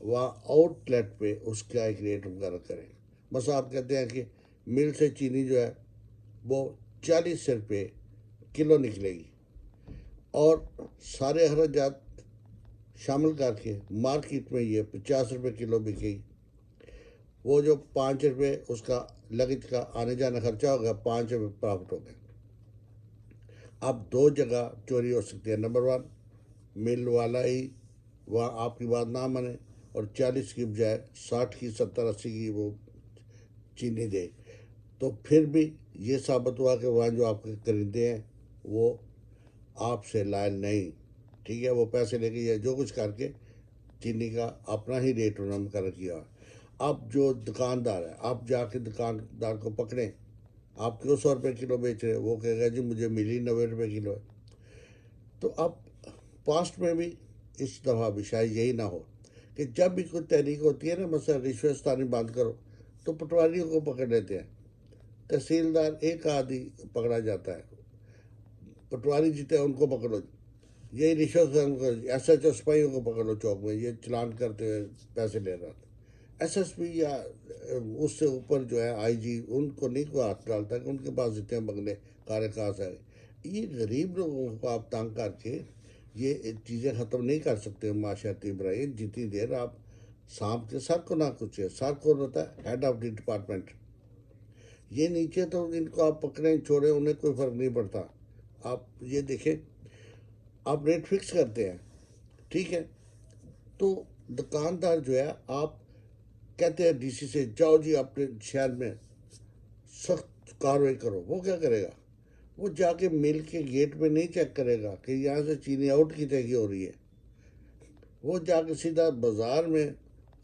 وہاں out late پہ اس کا ایک ریٹ مقرر کریں. بس آپ کہتے ہیں کہ مل سے چینی جو ہے وہ 40 روپے کلو نکلے گی، اور سارے اخراجات شامل کر کے مارکیٹ میں یہ 50 روپے کلو بکے گی. وہ جو 5 روپے اس کا لگت کا آنے جانا خرچہ ہوگا، 5 روپے پرافٹ ہو گئے. اب دو جگہ چوری ہو سکتی ہے. نمبر 1، مل والا ہی وہاں آپ کی بات نہ مانے اور 40 کی بجائے 60 کی 70 80 کی وہ چینی دے، تو پھر بھی یہ ثابت ہوا کہ وہاں جو آپ کے خریدے ہیں وہ آپ سے لائل نہیں. ٹھیک ہے، وہ پیسے لے کے یا جو کچھ کر کے چینی کا اپنا ہی ریٹ انہوں نے مقرر کیا. اب جو دکاندار ہے، آپ جا کے دکاندار کو پکڑیں، آپ کیوں 100 روپے کلو بیچ رہے ہیں، وہ کہے گا جی مجھے ملی 90 روپے کلو ہے. تو اب پاسٹ میں بھی اس دفعہ بھی شاید یہی نہ ہو کہ جب بھی کوئی تحریک ہوتی ہے نا، مثلا رشوت ستانی بند کرو، تو پٹواریوں کو پکڑ لیتے ہیں. تحصیلدار ایک آدھی پکڑا جاتا ہے، پٹواری جیتے ہیں ان کو پکڑو. یہی رشوت ایس ایچ او سپاہیوں کو پکڑ لو چوک میں، یہ چلان کرتے ہوئے پیسے لے رہا تھا. ایس ایس پی یا اس سے اوپر جو ہے آئی جی، ان کو نہیں کوئی ہاتھ ڈالتا کہ ان کے پاس اتنے بنگلے کار خاص ہے. یہ غریب لوگوں کو آپ تنگ کر کے یہ چیزیں ختم نہیں کر سکتے معاشرتی برائی. جتنی دیر آپ سانپ کے سر کو نہ کچھ ہے. سر کون ہوتا ہے؟ Head of the department. یہ نیچے تو ان کو آپ پکڑیں چھوڑیں انہیں کوئی فرق نہیں پڑتا. آپ یہ دیکھیں، آپ ریٹ فکس کرتے ہیں، ٹھیک ہے، تو دکاندار جو ہے آپ کہتے ہیں ڈی سی سے جاؤ جی اپنے شہر میں سخت کارروائی کرو. وہ کیا کرے گا؟ وہ جا کے مل کے گیٹ میں نہیں چیک کرے گا کہ یہاں سے چینی آؤٹ کی طے کی ہو رہی ہے. وہ جا کے سیدھا بازار میں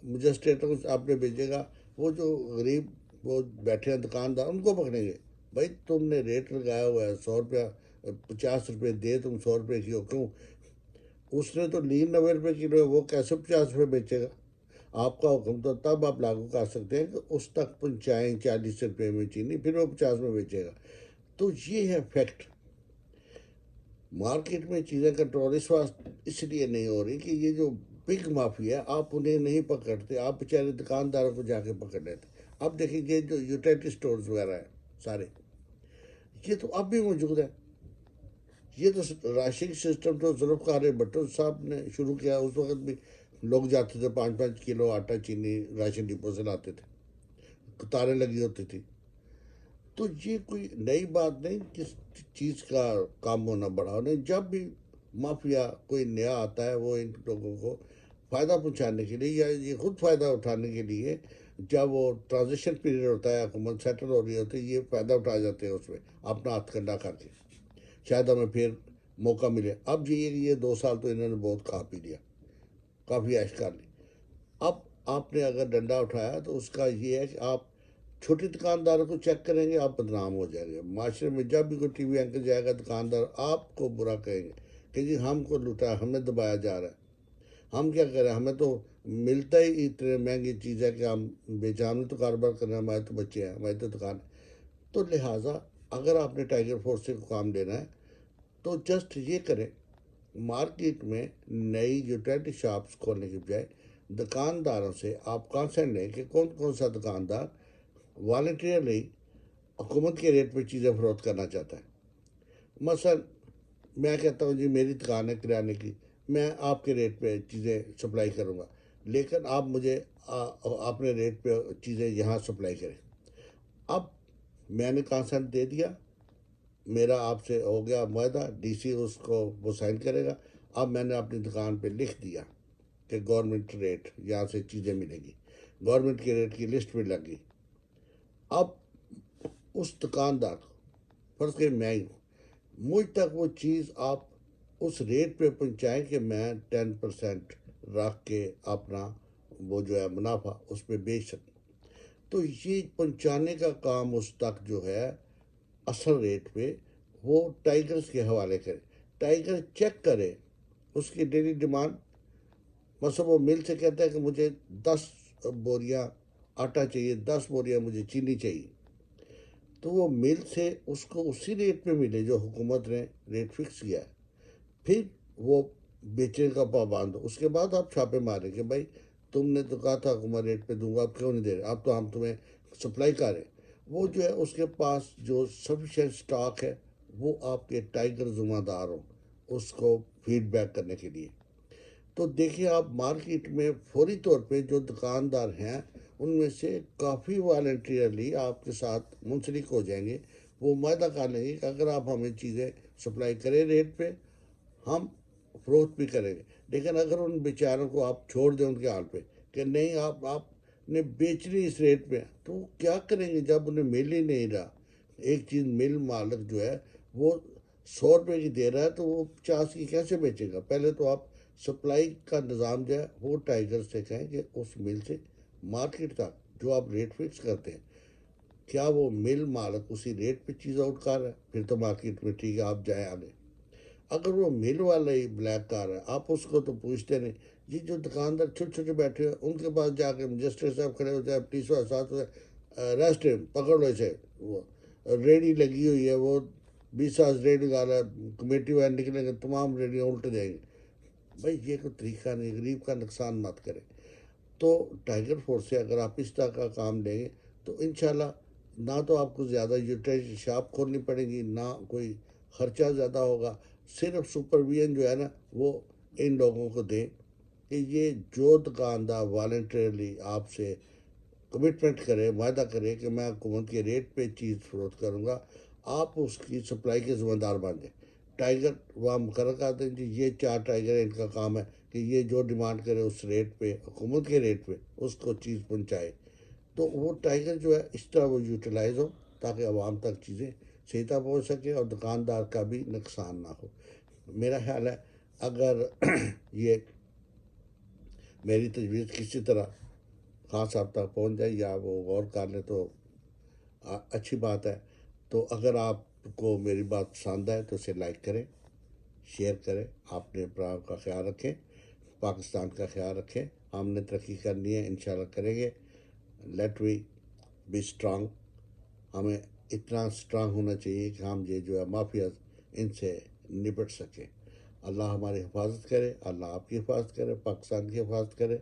مجسٹریٹر کو آپ نے بھیجے گا. وہ جو غریب وہ بیٹھے ہیں دکاندار ان کو پکڑیں گے. بھائی تم نے ریٹ لگایا ہوا ہے 100 روپیہ، 50 روپے دے تم 100 روپے کی ہو، کیوں؟ اس نے تو لی 90 روپے کلو ہے، وہ کیسے 50 روپے بیچے گا؟ آپ کا حکم تو تب آپ لاگو کر سکتے ہیں کہ اس تک پہنچائیں 40 روپے میں چینی، پھر وہ 50 میں بیچے گا. تو یہ ہے فیکٹ. مارکیٹ میں چیزیں کنٹرول اس لیے نہیں ہو رہی کہ یہ جو بگ مافیا ہے آپ انہیں نہیں پکڑتے، آپ بیچارے دکانداروں کو جا کے پکڑ لیتے. اب دیکھیں یہ جو یوٹیلیٹی سٹورز وغیرہ ہیں سارے، یہ تو اب بھی موجود ہے. یہ تو راشن سسٹم تو ذوالفقار بھٹو صاحب نے شروع کیا. اس وقت بھی لوگ جاتے تھے 5 5 کلو آٹا چینی راشن ڈپو سے لاتے تھے، قطاریں لگی ہوتی تھی. تو یہ کوئی نئی بات نہیں کس چیز کا کام ہونا بڑا نہیں. جب بھی مافیا کوئی نیا آتا ہے وہ ان لوگوں کو فائدہ پہنچانے کے لیے یا یہ خود فائدہ اٹھانے کے لیے، جب وہ ٹرانزیشن پیریڈ ہوتا ہے حکومت سیٹل ہو رہی ہوتی ہے، یہ فائدہ اٹھا جاتے ہیں اس میں اپنا ہاتھ کنڈا کر کے، شاید ہمیں پھر موقع ملے. اب یہ 2 سال تو انہوں نے بہت کھا پی لیا، کافی عیش کر لی. اب آپ نے اگر ڈنڈا اٹھایا تو اس کا یہ ہے کہ آپ چھوٹی دکانداروں کو چیک کریں گے، آپ بدنام ہو جائیں گے معاشرے میں. جب بھی کوئی ٹی وی اینکر جائے گا دکاندار آپ کو برا کہیں گے کہ جی ہم کو لوٹا، ہمیں دبایا جا رہا ہے. ہم کیا کریں، ہمیں تو ملتا ہی اتنے مہنگی چیز ہے کہ ہم بیچا، ہم نے تو کاروبار کرنا ہے، ہمارے تو بچے ہیں، ہماری تو دکان ہے. تو لہٰذا اگر آپ نے ٹائیگر فورس سے کام لینا ہے تو جسٹ یہ کریں، مارکیٹ میں نئی یوٹیلیٹی شاپس کھولنے کی بجائے دکانداروں سے آپ کانسنٹ لیں کہ کون کون سا دکاندار والنٹیرلی حکومت کے ریٹ پہ چیزیں فروخت کرنا چاہتا ہے. مثلا میں کہتا ہوں جی میری دکان ہے کرانے کی، میں آپ کے ریٹ پہ چیزیں سپلائی کروں گا، لیکن آپ مجھے اپنے ریٹ پہ چیزیں یہاں سپلائی کریں. اب میں نے کانسنٹ دے دیا، میرا آپ سے ہو گیا معاہدہ، ڈی سی اس کو وہ سائن کرے گا. اب میں نے اپنی دکان پہ لکھ دیا کہ گورنمنٹ ریٹ یہاں سے چیزیں ملیں گی، گورنمنٹ کے ریٹ کی لسٹ بھی لگ گئی. اب اس دکاندار کو فرض کہ میں ہی ہوں، مجھ تک وہ چیز آپ اس ریٹ پہ پہنچائیں کہ میں 10% رکھ کے اپنا وہ جو ہے منافع اس پہ بیچ سکوں. تو یہ پہنچانے کا کام اس تک جو ہے اصل ریٹ پہ وہ ٹائیگرز کے حوالے کرے. ٹائیگر چیک کرے اس کی ڈیلی ڈیمانڈ. مثلا وہ مل سے کہتا ہے کہ مجھے 10 بوریاں آٹا چاہیے، 10 بوریاں مجھے چینی چاہیے، تو وہ مل سے اس کو اسی ریٹ پہ ملے جو حکومت نے ریٹ فکس کیا ہے. پھر وہ بیچنے کا پابند ہو. اس کے بعد آپ چھاپے ماریں کہ بھائی تم نے تو کہا تھا کہ میں ریٹ پہ دوں گا، آپ کیوں نہیں دے رہے؟ اب تو ہم تمہیں سپلائی کر رہے ہیں۔ وہ جو ہے اس کے پاس جو سفیشینٹ سٹاک ہے وہ آپ کے ٹائیگر ذمہ دار ہوں اس کو فیڈ بیک کرنے کے لیے۔ تو دیکھیں آپ مارکیٹ میں فوری طور پہ جو دکاندار ہیں ان میں سے کافی والنٹیرلی آپ کے ساتھ منسلک ہو جائیں گے، وہ معاہدہ کر لیں گے کہ اگر آپ ہمیں چیزیں سپلائی کریں ریٹ پہ ہم فروخت بھی کریں گے۔ لیکن اگر ان بیچاروں کو آپ چھوڑ دیں ان کے حال پہ کہ نہیں آپ نے بیچنی اس ریٹ پہ، تو وہ کیا کریں گے جب انہیں مل ہی نہیں رہا؟ ایک چیز مل مالک جو ہے وہ 100 روپے کی دے رہا ہے تو وہ 50 کی کیسے بیچے گا؟ پہلے تو آپ سپلائی کا نظام جو ہے وہ ٹائیگر سے کہیں کہ اس مل سے مارکیٹ تک جو آپ ریٹ فکس کرتے ہیں کیا وہ مل مالک اسی ریٹ پہ چیز آؤٹ کر رہا ہے، پھر تو مارکیٹ میں ٹھیک ہے آپ جائیں آگے۔ اگر وہ مل والا ہی بلیک کار ہے آپ اس کو تو پوچھتے نہیں۔ جی جو دکاندار چھوٹے چھوٹے بیٹھے ہوئے ان کے پاس جا کے مجسٹر صاحب کھڑے ہوتے ہیں، پولیس والے ساتھ ریسٹ پکڑ لو اسے، وہ ریڈی لگی ہوئی ہے، وہ 20 ریڈی نکالا ہے، کمیٹی والے نکلیں گے تمام ریڈیاں الٹ جائیں گے۔ بھائی یہ کوئی طریقہ نہیں، غریب کا نقصان مت کرے۔ تو ٹائیگر فورس سے اگر آپ اس طرح کا کام لیں گے تو انشاءاللہ نہ تو آپ کو زیادہ یوٹیلیٹی شاپ کھولنی پڑے گی، نہ کوئی خرچہ زیادہ ہوگا۔ صرف سپرویژن جو ہے نا وہ ان لوگوں کو دیں کہ یہ جو دکاندار والنٹریلی آپ سے کمٹمنٹ کرے، معاہدہ کرے کہ میں حکومت کے ریٹ پہ چیز فروخت کروں گا، آپ اس کی سپلائی کے ذمہ دار بن جائیں۔ ٹائیگر وہاں مقرر کر دیں جی یہ 4 ٹائیگر ان کا کام ہے کہ یہ جو ڈیمانڈ کرے اس ریٹ پہ حکومت کے ریٹ پہ اس کو چیز پہنچائے۔ تو وہ ٹائیگر جو ہے اس طرح وہ یوٹیلائز ہو تاکہ عوام تک چیزیں صحیح طرح پہنچ سکے اور دکاندار کا بھی نقصان نہ ہو۔ میرا خیال ہے اگر یہ میری تجویز کسی طرح خان صاحب تک پہنچ جائے یا وہ غور کر لے تو اچھی بات ہے۔ تو اگر آپ کو میری بات پسند ہے تو اسے لائک کریں، شیئر کریں، اپنے اپنا کا خیال رکھیں، پاکستان کا خیال رکھیں۔ ہم نے ترقی کرنی ہے، انشاءاللہ کریں گے۔ لیٹ وی بی اسٹرانگ، ہمیں اتنا اسٹرانگ ہونا چاہیے کہ ہم یہ جو ہے مافیاز ان سے نپٹ سکیں۔ اللہ ہماری حفاظت کرے، اللہ آپ کی حفاظت کرے، پاکستان کی حفاظت کرے،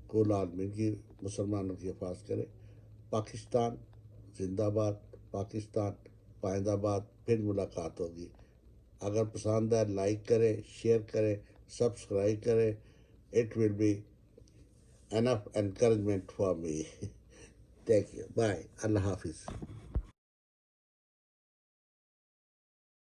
کل عالمین کی مسلمانوں کی حفاظت کرے۔ پاکستان زندہ باد، پاکستان پائندہ باد۔ پھر ملاقات ہوگی۔ اگر پسند ہے لائک کریں، شیئر کریں، سبسکرائب کریں۔ It will be enough encouragement for me. Thank you, bye, اللہ حافظ۔